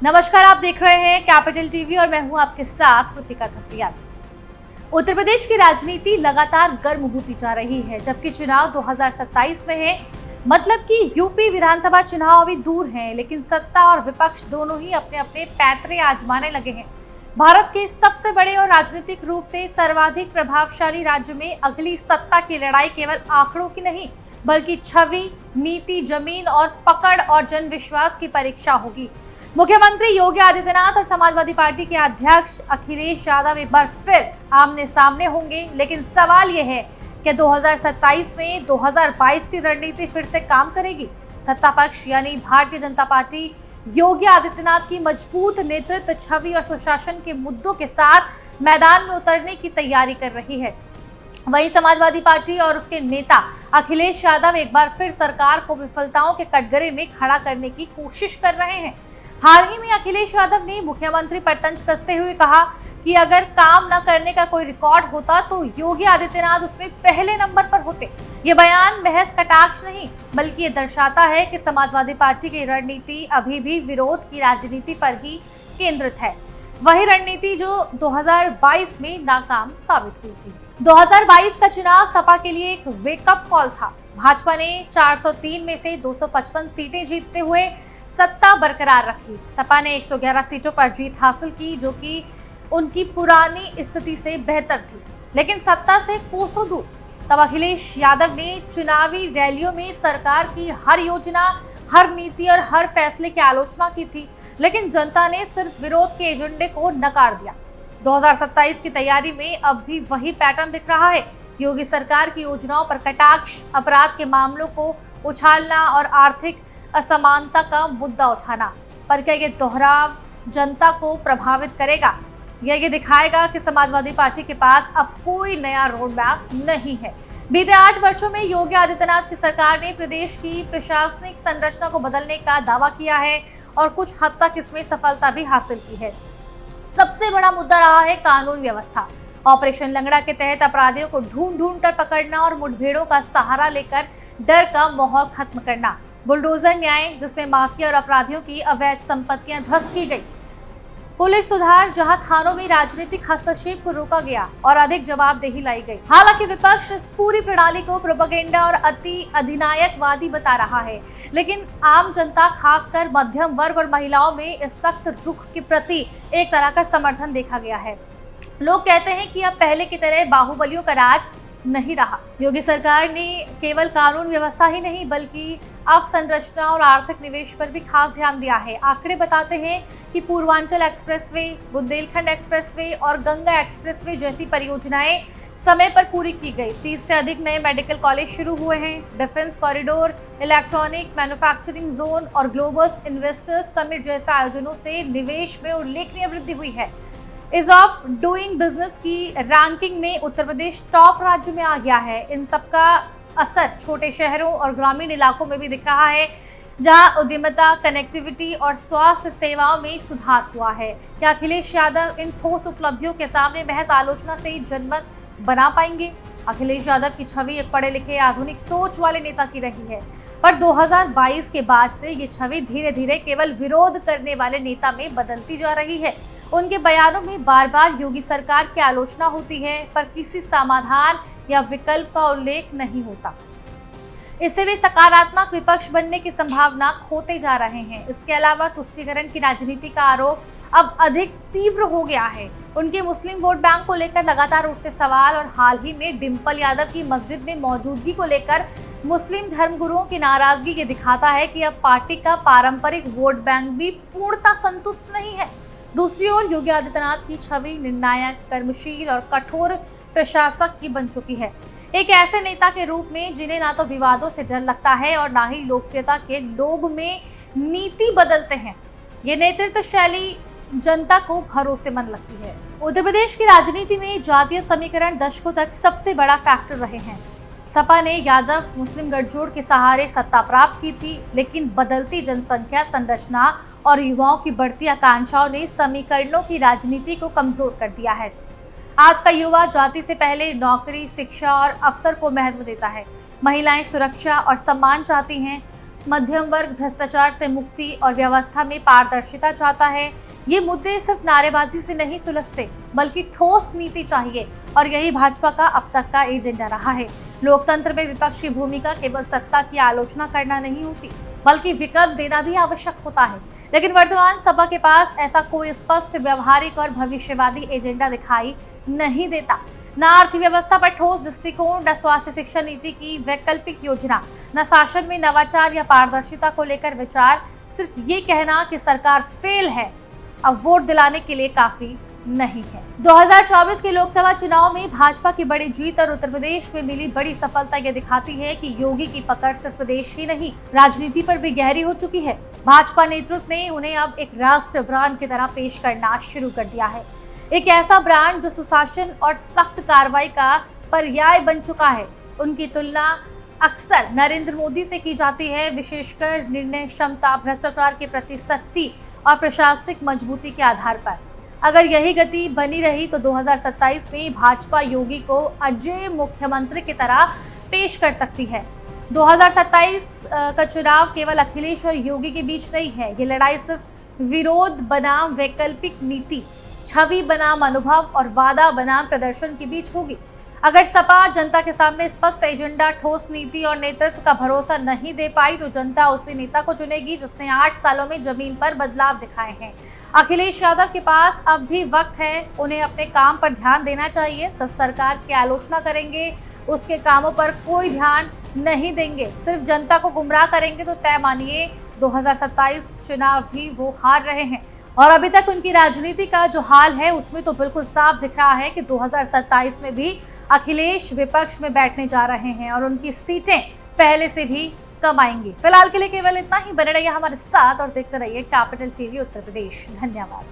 नमस्कार, आप देख रहे हैं कैपिटल टीवी और मैं हूं आपके साथ रुतिका थपलियाल। उत्तर प्रदेश की राजनीति लगातार गर्म होती जा रही है, जबकि चुनाव 2027 में है। मतलब कि यूपी विधानसभा चुनाव अभी दूर हैं, लेकिन सत्ता और विपक्ष दोनों ही अपने अपने पैंतरे आजमाने लगे हैं। भारत के सबसे बड़े और राजनीतिक रूप से सर्वाधिक प्रभावशाली राज्य में अगली सत्ता की लड़ाई केवल आंकड़ों की नहीं, बल्कि छवि, नीति, जमीन और पकड़ और जनविश्वास की परीक्षा होगी। मुख्यमंत्री योगी आदित्यनाथ और समाजवादी पार्टी के अध्यक्ष अखिलेश यादव एक बार फिर आमने सामने होंगे, लेकिन सवाल यह है कि 2027 में 2022 की रणनीति फिर से काम करेगी। सत्ता पक्ष यानी भारतीय जनता पार्टी योगी आदित्यनाथ की मजबूत नेतृत्व, छवि और सुशासन के मुद्दों के साथ मैदान में उतरने की तैयारी कर रही है। वहीं समाजवादी पार्टी और उसके नेता अखिलेश यादव एक बार फिर सरकार को विफलताओं के कटघरे में खड़ा करने की कोशिश कर रहे हैं। हाल ही में अखिलेश यादव ने मुख्यमंत्री पर तंज कसते हुए कहा कि अगर काम न करने का कोई रिकॉर्ड होता तो योगी आदित्यनाथ उसमें पहले नंबर पर होते। ये बयान महज कटाक्ष नहीं, बल्कि ये दर्शाता है कि समाजवादी पार्टी की रणनीति अभी भी विरोध की राजनीति पर ही केंद्रित है। वही रणनीति जो 2022 में नाकाम साबित हुई थी। 2022 का चुनाव सपा के लिए एक वेकअप कॉल था। भाजपा ने 403 में से 255 सीटें जीतते हुए सत्ता बरकरार रखी। सपा ने 111 सीटों पर जीत हासिल की, जो कि उनकी पुरानी स्थिति से बेहतर थी, लेकिन सत्ता से कोसों दूर। तब अखिलेश यादव ने चुनावी रैलियों में सरकार की हर योजना, हर नीति और हर फैसले की आलोचना की थी, लेकिन जनता ने सिर्फ विरोध के एजेंडे को नकार दिया। 2027 की तैयारी में अब भी वही पैटर्न दिख रहा है। योगी सरकार की योजनाओं पर कटाक्ष, अपराध के मामलों को उछालना और आर्थिक असमानता का मुद्दा उठाना। पर क्या ये दोहराव जनता को प्रभावित करेगा या ये दिखाएगा कि समाजवादी पार्टी के पास अब कोई नया रोड मैप नहीं है? बीते 8 वर्षों में योगी आदित्यनाथ की सरकार ने प्रदेश की प्रशासनिक संरचना को बदलने का दावा किया है और कुछ हद तक इसमें सफलता भी हासिल की है। सबसे बड़ा मुद्दा रहा है कानून व्यवस्था। ऑपरेशन लंगड़ा के तहत अपराधियों को ढूंढ कर पकड़ना और मुठभेड़ों का सहारा लेकर डर का माहौल खत्म करना। बुलडोजर न्याय, जिसमें माफिया और अपराधियों की अवैध संपत्तियां ध्वस्त की गई। पुलिस सुधार, जहां थानों में राजनीतिक हस्तक्षेप को रोका गया और अधिक जवाबदेही लाई गई। हालांकि विपक्ष इस पूरी प्रणाली को प्रोपेगेंडा और अति अधिनायकवादी बता रहा है, लेकिन आम जनता, खासकर मध्यम वर्ग और महिलाओं में इस सख्त रुख के प्रति एक तरह का समर्थन देखा गया है। लोग कहते हैं कि अब पहले की तरह बाहुबलियों का राज नहीं रहा। योगी सरकार ने केवल कानून व्यवस्था ही नहीं, बल्कि अवसंरचना और आर्थिक निवेश पर भी खास ध्यान दिया है। आंकड़े बताते हैं कि पूर्वांचल एक्सप्रेसवे, बुंदेलखंड एक्सप्रेसवे और गंगा एक्सप्रेसवे जैसी परियोजनाएं समय पर पूरी की गई। 30 से अधिक नए मेडिकल कॉलेज शुरू हुए हैं। Defence corridor, electronic manufacturing zone और ग्लोबल इन्वेस्टर्स समिट जैसे आयोजनों से निवेश में उल्लेखनीय वृद्धि हुई है। इज ऑफ डूइंग बिजनेस की रैंकिंग में उत्तर प्रदेश टॉप राज्य में आ गया है। इन सबका असर छोटे शहरों और ग्रामीण इलाकों में भी दिख रहा है, जहां उद्यमिता, कनेक्टिविटी और स्वास्थ्य सेवाओं में सुधार हुआ है। क्या अखिलेश यादव इन ठोस उपलब्धियों के सामने महज आलोचना से ही जनमत बना पाएंगे? अखिलेश यादव की छवि एक पढ़े लिखे, आधुनिक सोच वाले नेता की रही है, पर 2022 के बाद से ये छवि धीरे धीरे केवल विरोध करने वाले नेता में बदलती जा रही है। उनके बयानों में बार बार योगी सरकार की आलोचना होती है, पर किसी समाधान या विकल्प का उल्लेख नहीं होता। इससे वे सकारात्मक विपक्ष बनने की संभावना खोते जा रहे हैं। इसके अलावा तुष्टीकरण की राजनीति का आरोप अब अधिक तीव्र हो गया है। उनके मुस्लिम वोट बैंक को लेकर लगातार उठते सवाल और हाल ही में डिंपल यादव की मस्जिद में मौजूदगी को लेकर मुस्लिम धर्मगुरुओं की नाराजगी ये दिखाता है कि अब पार्टी का पारंपरिक वोट बैंक भी पूर्णतः संतुष्ट नहीं है। दूसरी ओर योगी आदित्यनाथ की छवि निर्णायक, कर्मशील और कठोर प्रशासक की बन चुकी है। एक ऐसे नेता के रूप में जिन्हें ना तो विवादों से डर लगता है और ना ही लोकप्रियता के लोभ में नीति बदलते हैं। ये नेतृत्व शैली जनता को भरोसेमंद लगती है। उत्तर प्रदेश की राजनीति में जातीय समीकरण दशकों तक सबसे बड़ा फैक्टर रहे हैं। सपा ने यादव मुस्लिम गठजोड़ के सहारे सत्ता प्राप्त की थी, लेकिन बदलती जनसंख्या संरचना और युवाओं की बढ़ती आकांक्षाओं ने समीकरणों की राजनीति को कमजोर कर दिया है। आज का युवा जाति से पहले नौकरी, शिक्षा और अवसर को महत्व देता है। महिलाएं सुरक्षा और सम्मान चाहती हैं। मध्यम वर्ग भ्रष्टाचार से मुक्ति और व्यवस्था में पारदर्शिता चाहता है। ये मुद्दे सिर्फ नारेबाजी से नहीं सुलझते, बल्कि ठोस नीति चाहिए और यही भाजपा का अब तक का एजेंडा रहा है। लोकतंत्र में विपक्ष की भूमिका केवल सत्ता की आलोचना करना नहीं होती, बल्कि विकल्प देना भी आवश्यक होता है। लेकिन वर्तमान सपा के पास ऐसा कोई स्पष्ट, व्यवहारिक और भविष्यवादी एजेंडा दिखाई नहीं देता। न अर्थव्यवस्था पर ठोस दृष्टिकोण, न स्वास्थ्य शिक्षा नीति की वैकल्पिक योजना, न शासन में नवाचार या पारदर्शिता को लेकर विचार। सिर्फ ये कहना कि सरकार फेल है अब वोट दिलाने के लिए काफी नहीं है। 2024 के लोकसभा चुनाव में भाजपा की बड़ी जीत और उत्तर प्रदेश में मिली बड़ी सफलता ये दिखाती है कि योगी की पकड़ सिर्फ प्रदेश ही नहीं, राजनीति पर भी गहरी हो चुकी है। भाजपा नेतृत्व ने उन्हें अब एक राष्ट्र ब्रांड की तरह पेश करना शुरू कर दिया है। एक ऐसा ब्रांड जो सुशासन और सख्त कार्रवाई का पर्याय बन चुका है। उनकी तुलना अक्सर नरेंद्र मोदी से की जाती है, विशेषकर निर्णय क्षमता, भ्रष्टाचार के प्रति सख्ती और प्रशासनिक मजबूती के आधार पर। अगर यही गति बनी रही तो 2027 में भाजपा योगी को अजेय मुख्यमंत्री की तरह पेश कर सकती है। 2027 का चुनाव केवल अखिलेश और योगी के बीच नहीं है। ये लड़ाई सिर्फ विरोध बनाम वैकल्पिक नीति, छवि बनाम अनुभव और वादा बनाम प्रदर्शन के बीच होगी। अगर सपा जनता के सामने स्पष्ट एजेंडा, ठोस नीति और नेतृत्व का भरोसा नहीं दे पाई तो जनता उसी नेता को चुनेगी जिसने 8 सालों में जमीन पर बदलाव दिखाए हैं। अखिलेश यादव के पास अब भी वक्त है, उन्हें अपने काम पर ध्यान देना चाहिए। सब सरकार की आलोचना करेंगे, उसके कामों पर कोई ध्यान नहीं देंगे, सिर्फ जनता को गुमराह करेंगे तो तय मानिए 2027 चुनाव भी वो हार रहे हैं। और अभी तक उनकी राजनीति का जो हाल है उसमें तो बिल्कुल साफ दिख रहा है कि 2027 में भी अखिलेश विपक्ष में बैठने जा रहे हैं और उनकी सीटें पहले से भी कम आएंगी। फिलहाल के लिए केवल इतना ही। बने रहिए हमारे साथ और देखते रहिए कैपिटल टीवी उत्तर प्रदेश। धन्यवाद।